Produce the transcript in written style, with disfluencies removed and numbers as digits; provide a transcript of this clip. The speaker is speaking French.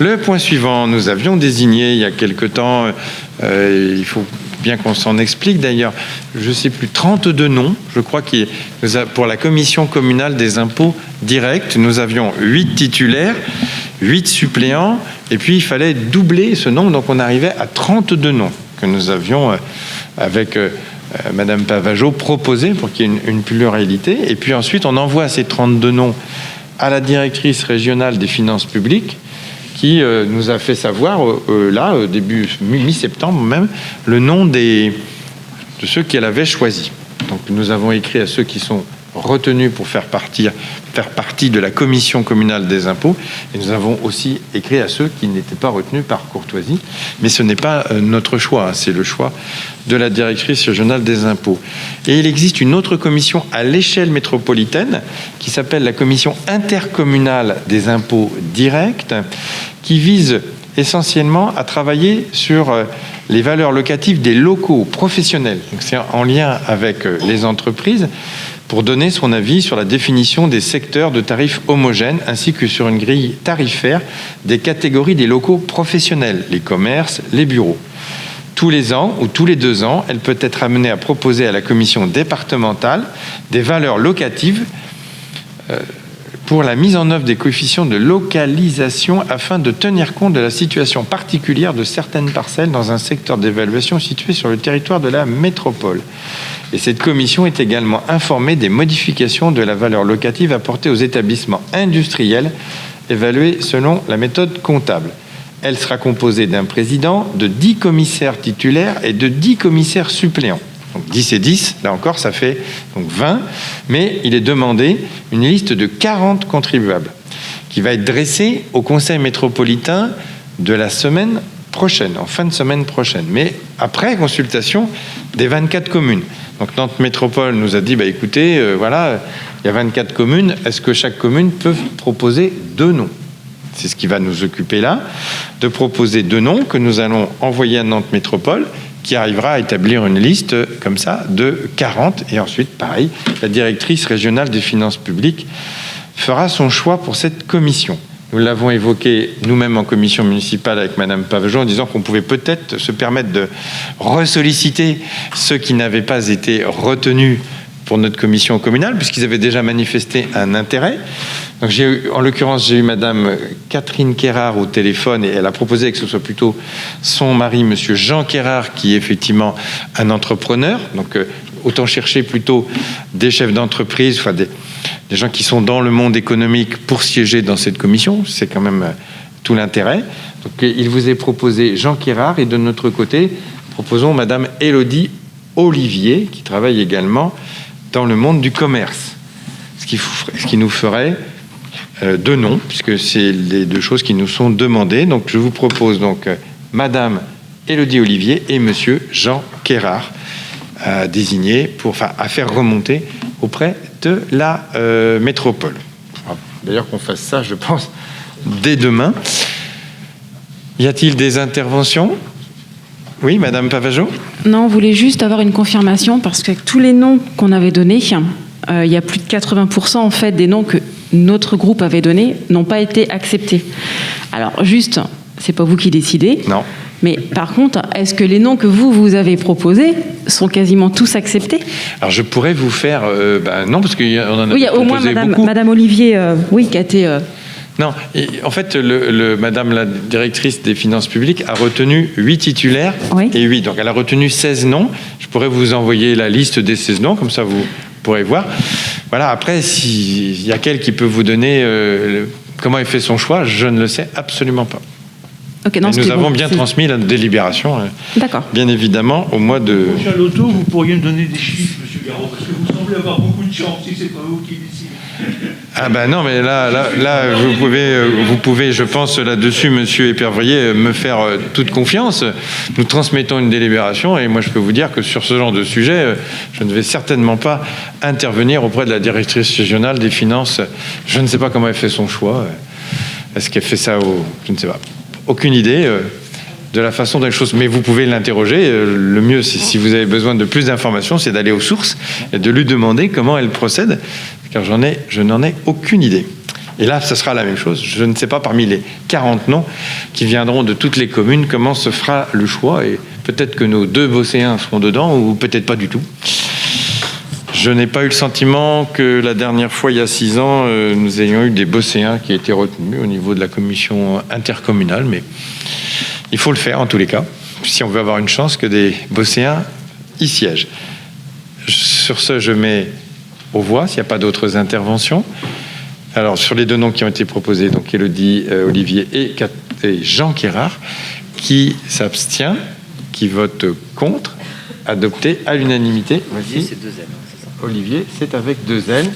Le point suivant, nous avions désigné il y a quelque temps, il faut bien qu'on s'en explique d'ailleurs, je ne sais plus, 32 noms, je crois, pour la commission communale des impôts directs. Nous avions 8 titulaires, 8 suppléants, et puis il fallait doubler ce nombre, donc on arrivait à 32 noms que nous avions avec Madame Pavageau proposé pour qu'il y ait une pluralité. Et puis ensuite, on envoie ces 32 noms à la directrice régionale des finances publiques, qui nous a fait savoir, là, début mi-septembre même, le nom de ceux qu'elle avait choisis. Donc nous avons écrit à ceux qui sont retenus pour faire partie de la commission communale des impôts, et nous avons aussi écrit à ceux qui n'étaient pas retenus par courtoisie, mais ce n'est pas notre choix, hein, c'est le choix de la directrice régionale des impôts. Et il existe une autre commission à l'échelle métropolitaine qui s'appelle la commission intercommunale des impôts directs, qui vise essentiellement à travailler sur les valeurs locatives des locaux professionnels. Donc c'est en lien avec les entreprises, pour donner son avis sur la définition des secteurs de tarifs homogènes ainsi que sur une grille tarifaire des catégories des locaux professionnels, les commerces, les bureaux. Tous les ans ou tous les 2 ans, elle peut être amenée à proposer à la commission départementale des valeurs locatives pour la mise en œuvre des coefficients de localisation afin de tenir compte de la situation particulière de certaines parcelles dans un secteur d'évaluation situé sur le territoire de la métropole. Et cette commission est également informée des modifications de la valeur locative apportée aux établissements industriels évalués selon la méthode comptable. Elle sera composée d'un président, de 10 commissaires titulaires et de 10 commissaires suppléants. Donc 10 et 10, là encore, ça fait donc 20, mais il est demandé une liste de 40 contribuables qui va être dressée au conseil métropolitain de la semaine prochaine, en fin de semaine prochaine, mais après consultation des 24 communes. Donc Nantes Métropole nous a dit, écoutez, voilà, il y a 24 communes, est-ce que chaque commune peut proposer 2 noms ? C'est ce qui va nous occuper là, de proposer 2 noms que nous allons envoyer à Nantes Métropole, qui arrivera à établir une liste comme ça de 40. Et ensuite, pareil, la directrice régionale des finances publiques fera son choix pour cette commission. Nous l'avons évoqué nous-mêmes en commission municipale avec Madame Pavageau en disant qu'on pouvait peut-être se permettre de ressolliciter ceux qui n'avaient pas été retenus pour notre commission communale, puisqu'ils avaient déjà manifesté un intérêt. Donc en l'occurrence, j'ai eu Madame Catherine Kérard au téléphone, et elle a proposé que ce soit plutôt son mari, Monsieur Jean Kérard, qui est effectivement un entrepreneur. Donc autant chercher plutôt des chefs d'entreprise, enfin des gens qui sont dans le monde économique pour siéger dans cette commission. C'est quand même tout l'intérêt. Donc il vous est proposé Jean Kérard, et de notre côté, proposons Madame Élodie Olivier, qui travaille également dans le monde du commerce. Ce qui nous ferait 2 noms, puisque c'est les 2 choses qui nous sont demandées. Donc je vous propose donc Madame Élodie Olivier et Monsieur Jean Kérard à désigner, à faire remonter auprès de la métropole. D'ailleurs qu'on fasse ça, je pense, dès demain. Y a-t-il des interventions ? Oui, Madame Pavageau ? Non, on voulait juste avoir une confirmation, parce que tous les noms qu'on avait donnés, il y a plus de 80% en fait des noms que notre groupe avait donnés n'ont pas été acceptés. Alors juste, c'est pas vous qui décidez. Non. Mais par contre, est-ce que les noms que vous avez proposés sont quasiment tous acceptés ? Alors je pourrais vous faire... non, parce qu'on en a oui, au moins Madame Olivier, qui a été... Non, et en fait, Madame la directrice des finances publiques a retenu 8 titulaires et 8. Donc elle a retenu 16 noms. Je pourrais vous envoyer la liste des 16 noms, comme ça vous pourrez voir. Voilà, après, s'il y a quelqu'un qui peut vous donner comment elle fait son choix, je ne le sais absolument pas. Okay, non, nous avons bien transmis la délibération, bien évidemment, au mois de... Monsieur Alotto, vous pourriez me donner des chiffres, Monsieur Garot, parce que vous semblez avoir beaucoup de chance, si c'est pas vous qui décidez. Ah ben non, mais là, vous pouvez, je pense, là-dessus, Monsieur Épervier, me faire toute confiance. Nous transmettons une délibération, et moi je peux vous dire que sur ce genre de sujet, je ne vais certainement pas intervenir auprès de la directrice régionale des finances. Je ne sais pas comment elle fait son choix. Est-ce qu'elle fait ça je ne sais pas. Aucune idée de la façon dont les choses... Mais vous pouvez l'interroger. Le mieux, si vous avez besoin de plus d'informations, c'est d'aller aux sources et de lui demander comment elle procède, car je n'en ai aucune idée. Et là, ce sera la même chose. Je ne sais pas, parmi les 40 noms qui viendront de toutes les communes, comment se fera le choix. Et peut-être que nos 2 Bosséens seront dedans, ou peut-être pas du tout. Je n'ai pas eu le sentiment que la dernière fois, il y a 6 ans, nous ayons eu des Bosséens qui étaient retenus au niveau de la commission intercommunale. Mais il faut le faire en tous les cas, si on veut avoir une chance que des Bosséens y siègent. Sur ce, je mets aux voix, s'il n'y a pas d'autres interventions. Alors, sur les 2 noms qui ont été proposés, donc Élodie Olivier et Jean Quérard, qui s'abstient, qui vote contre, adopté à l'unanimité. Olivier, c'est 2 L, c'est ça. Olivier, c'est avec 2 L.